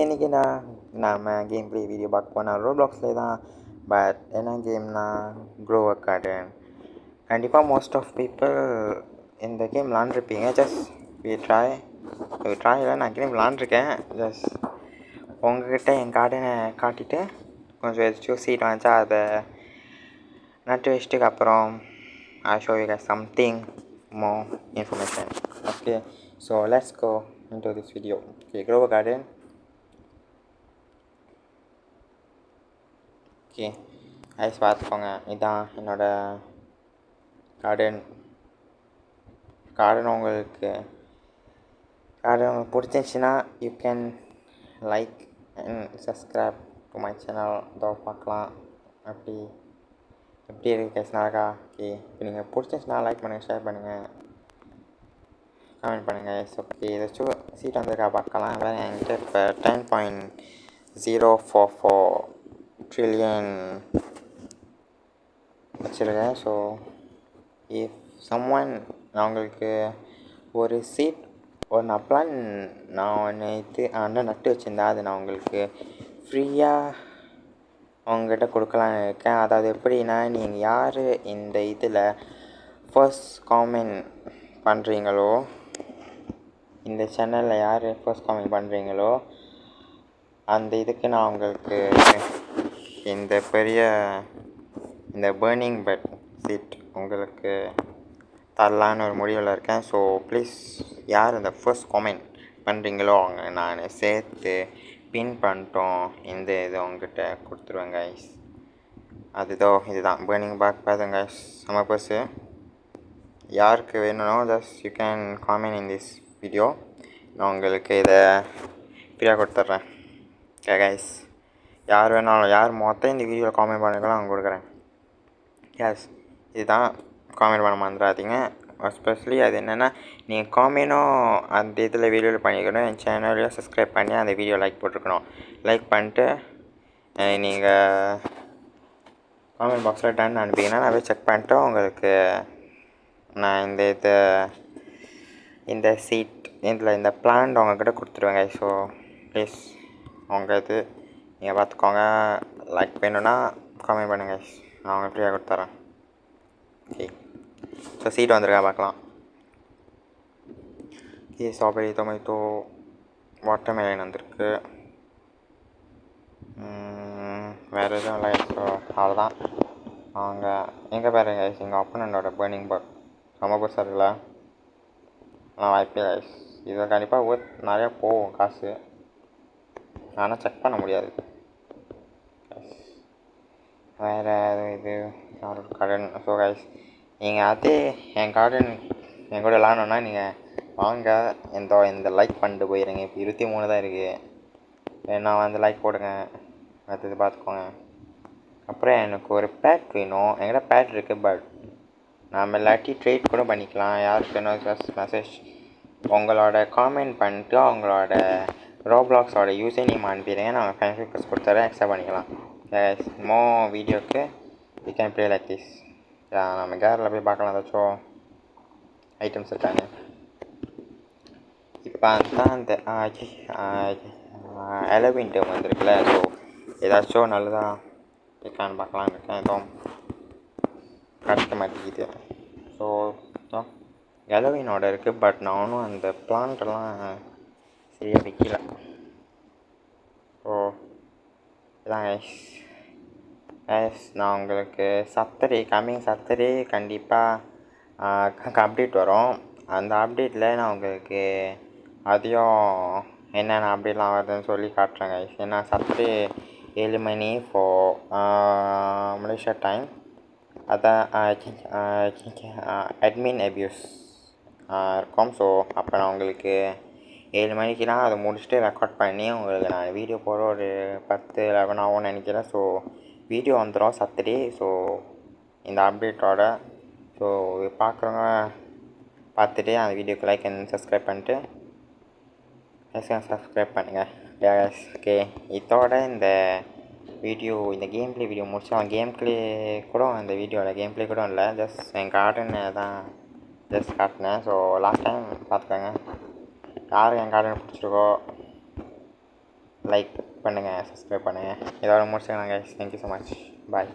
இன்னைக்கு நாம game play video பார்க்க போனால் ரோப்ளாக்ஸ்லேயே தான். பட் என்ன கேம்னா க்ரோவர் கார்டன். கண்டிப்பாக மோஸ்ட் ஆஃப் பீப்புள் இந்த கேம் விளாண்டுருப்பீங்க. ஜஸ்ட் ட்ராயில் நான் கேம் விளாண்டுருக்கேன். ஜஸ்ட் உங்ககிட்ட என் கார்டனை காட்டிட்டு கொஞ்சம் எதாச்சும் சீட் வாங்கிச்சா அதை நட்டு வச்சுட்டுக்கு அப்புறம் I show you guys something more information. Okay, so let's go into this video. Okay, Grover Garden. Okay ஐஸ் பார்த்துக்கோங்க, இதுதான் என்னோடய கார்டன். உங்களுக்கு பிடிச்சிருந்துச்சின்னா you can like and subscribe to my channel. இதோ பார்க்கலாம் எப்படி இருக்குது கைஸ், நல்லாக்கா? ஓகே, இப்போ நீங்கள் பிடிச்சிருந்துச்சின்னா லைக் பண்ணுங்கள், ஷேர் பண்ணுங்கள், கமெண்ட் பண்ணுங்கள். ஓகே, ஏதாச்சும் சீட் வந்திருக்கா பார்க்கலாம். அதான் என்கிட்ட இப்போ 10.044 ட்ரில்லியன் வச்சுருக்கேன். ஸோ இஃப் சம்ஒன் அவங்களுக்கு ஒரு சீட் நான் ஒன்று நட்டு வச்சுருந்தேன், அது நான் உங்களுக்கு ஃப்ரீயாக அவங்ககிட்ட கொடுக்கலான்னு இருக்கேன். அதாவது எப்படின்னா, நீங்கள் யார் இந்த இதில் ஃபர்ஸ்ட் காமெண்ட் பண்ணுறீங்களோ, இந்த சேனலில் யார் ஃபர்ஸ்ட் காமெண்ட் பண்ணுறீங்களோ அந்த இதுக்கு நான் உங்களுக்கு இந்த பேர்னிங் பெட் சீட் உங்களுக்கு தரலான்னு ஒரு முடிவில் இருக்கேன். ஸோ ப்ளீஸ் யார் இந்த ஃபர்ஸ்ட் காமெண்ட் பண்ணுறீங்களோ அவங்க நான் சேர்த்து பின் பண்ணிட்டோம் இந்த இது உங்ககிட்ட கொடுத்துருவேன் கைஸ். இதுதான் பேர்னிங் பேக் பாருங்க கைஸ், செம்ம பர்ஸு. யாருக்கு வேணும்னோ just you can comment in this video. நான் உங்களுக்கு இதை ஃப்ரீயாக கொடுத்துட்றேன். ஓகே கைஸ், யார் வேணாலும் யார் மொத்தம் இந்த வீடியோவில் காமெண்ட் பண்ணுறீங்களோ அவங்க கொடுக்குறேன். எஸ், இதுதான் காமெண்ட் பண்ண மறந்துடாதீங்க. எஸ்பெஷலி அது என்னென்னா, நீங்கள் காமெண்ட்டும் அந்த இதில் வீடியோவில் பண்ணிக்கணும், என் சேனலையும் சப்ஸ்கிரைப் பண்ணி அந்த வீடியோ லைக் போட்டிருக்கணும். லைக் பண்ணிட்டு நீங்கள் காமெண்ட் பாக்ஸில் டன் அனுப்பிங்கன்னா நான் போய் செக் பண்ணிட்டு உங்களுக்கு நான் இந்த சீட் இந்த பிளான் உங்கள்கிட்ட கொடுத்துருவேங்க. ஸோ ப்ளீஸ் இது நீங்கள் பார்த்துக்கோங்க. லைக் வேணும்னா காமெண்ட் பண்ணுங்கள், நான் அவங்க ஃப்ரீயாக கொடுத்துட்றேன். ஓகே, ஸோ சீட் வந்திருக்கா பார்க்கலாம். ஓகே, ஸ்ட்ராபெரி, டொமேட்டோ, வாட்டர்மெலன் வந்திருக்கு. வேறு எதுவும் இல்லை. ஸோ அவ்வளோதான். அவங்க எங்கே பாருங்க கைஸ், எங்கள் அப்பனோட பேர்னிங் பக் ரொம்ப பெருசாக இருக்குல்ல, ஆனால் வாய்ப்பே கைஸ். இதில் கண்டிப்பாக நிறையா போகும் காசு, ஆனால் செக் பண்ண முடியாது. வேறு இது கார்டன். ஸோ கைஸ், நீங்கள் என் கார்டன் என் கூட விளாடணுன்னா நீங்கள் வாங்க, இந்த லைக் பண்ணிட்டு போயிடுங்க. இப்போ 23 தான் இருக்குது. வேணா வந்து லைக் போடுங்க, அடுத்தது பார்த்துக்கோங்க. அப்புறம் எனக்கு ஒரு பேட் வேணும். என்கிட்ட பேட் இருக்குது, பட் நாம் இல்லாட்டி ட்ரேட் கூட பண்ணிக்கலாம். யாருக்கு வேணும் ஜஸ்ட் மெசேஜ் உங்களோட காமெண்ட் பண்ணிட்டு அவங்களோட ரோப்ளாக்ஸோட யூஸர் நேம் அனுப்பிடுங்க, நான் ஃப்ரெண்ட் ரிக்வெஸ்ட் கொடுத்துறேன், எக்ஸ்ட்ரா பண்ணிக்கலாம். மோ வீடியோக்கு you can play like this. நம்ம கேரில் போய் பார்க்கலாம், ஏதாச்சும் ஐட்டம்ஸ் இருக்காங்க. இப்போ தான் இந்த ஹாலோவீன் டைம் வந்திருக்குல்ல, ஸோ ஏதாச்சும் நல்லதாக இருக்கான்னு பார்க்கலான்னு இருக்கேன். எதுவும் கிடைக்க மாட்டேங்குது. ஸோ ஹாலோவீனோட இருக்குது, பட் நானும் அந்த பிளான்ட்டெல்லாம் சரியாக வைக்கல. ஸோ இதான் நான் உங்களுக்கு கம்மிங் சாட்டர்டே கண்டிப்பாக அப்டேட் வரும். அந்த அப்டேட்டில் நான் உங்களுக்கு அதையும் என்னென்ன அப்டேட்லாம் வருதுன்னு சொல்லி காட்டுறேங்க. ஏன்னா சாட்டர்டே 7 மணி மலேசியா டைம், அதான் அட்மின் அப்யூஸ் இருக்கும். ஸோ அப்போ நான் உங்களுக்கு 7 மணிக்குலாம் அதை முடிச்சுட்டு ரெக்கார்ட் பண்ணி உங்களுக்கு நான் வீடியோ போட ஒரு 10-11 ஆகும்னு நினைக்கிறேன். ஸோ வீடியோ வந்துடும் சாட்டர்டே. ஸோ இந்த அப்டேட்டோட ஸோ பார்க்குறவங்க பார்த்துட்டு அந்த வீடியோக்கு லைக் அண்ட் சப்ஸ்கிரைப் பண்ணிட்டு சப்ஸ்கிரைப் பண்ணுங்கள். ஓகே, இதோட இந்த கேம் ப்ளே வீடியோ முடிச்சு அந்த கேம் ப்ளே கூட இல்லை, ஜஸ்ட் என் கார்டனை தான் ஜஸ்ட் காட்டினேன். ஸோ லாஸ்ட் டைம் பார்த்துக்கோங்க, யாருக்கு என் கார்டன் பிடிச்சிருக்கோ லைக் பண்ணுங்கள், சப்ஸ்கிரைப் பண்ணுங்கள். இதோட முடிச்சுக்கலாம் கைஸ். Thank you so much. பாய்.